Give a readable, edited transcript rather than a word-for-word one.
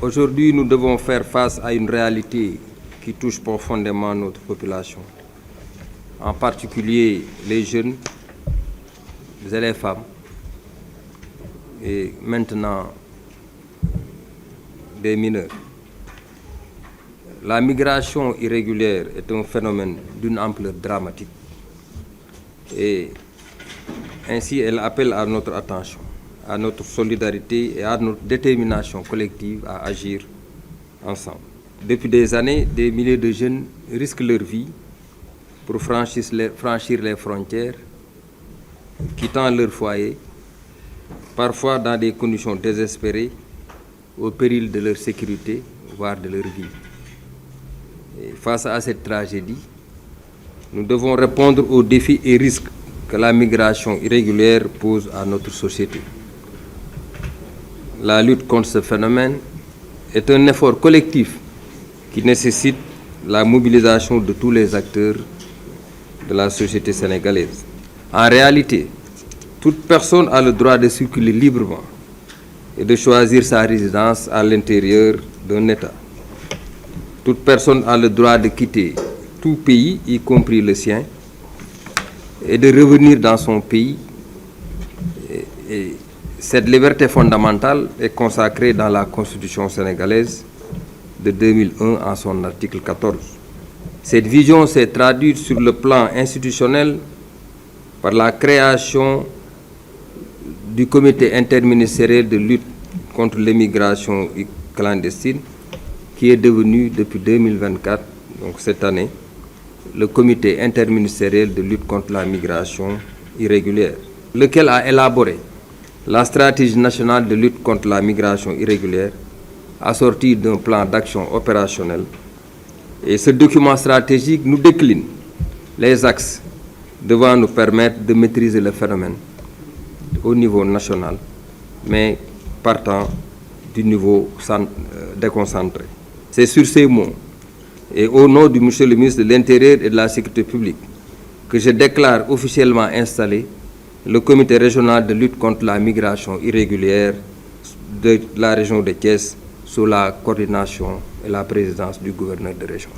Aujourd'hui, nous devons faire face à une réalité qui touche profondément notre population, en particulier les jeunes et les femmes, et maintenant des mineurs. La migration irrégulière est un phénomène d'une ampleur dramatique et ainsi elle appelle à notre attention, à notre solidarité et à notre détermination collective à agir ensemble. Depuis des années, des milliers de jeunes risquent leur vie pour franchir les frontières, quittant leur foyer, parfois dans des conditions désespérées, au péril de leur sécurité, voire de leur vie. Et face à cette tragédie, nous devons répondre aux défis et risques que la migration irrégulière pose à notre société. La lutte contre ce phénomène est un effort collectif qui nécessite la mobilisation de tous les acteurs de la société sénégalaise. En réalité, toute personne a le droit de circuler librement et de choisir sa résidence à l'intérieur d'un État. Toute personne a le droit de quitter tout pays, y compris le sien, et de revenir dans son pays. Et cette liberté fondamentale est consacrée dans la Constitution sénégalaise de 2001 en son article 14. Cette vision s'est traduite sur le plan institutionnel par la création du comité interministériel de lutte contre l'immigration clandestine, qui est devenu depuis 2024, donc cette année, le comité interministériel de lutte contre la migration irrégulière, lequel a élaboré la stratégie nationale de lutte contre la migration irrégulière, assortie d'un plan d'action opérationnel. Et ce document stratégique nous décline les axes devant nous permettre de maîtriser le phénomène au niveau national, mais partant du niveau déconcentré. C'est sur ces mots et au nom du Monsieur le ministre de l'Intérieur et de la Sécurité publique que je déclare officiellement installé le comité régional de lutte contre la migration irrégulière de la région de Thiès sous la coordination et la présidence du gouverneur de région.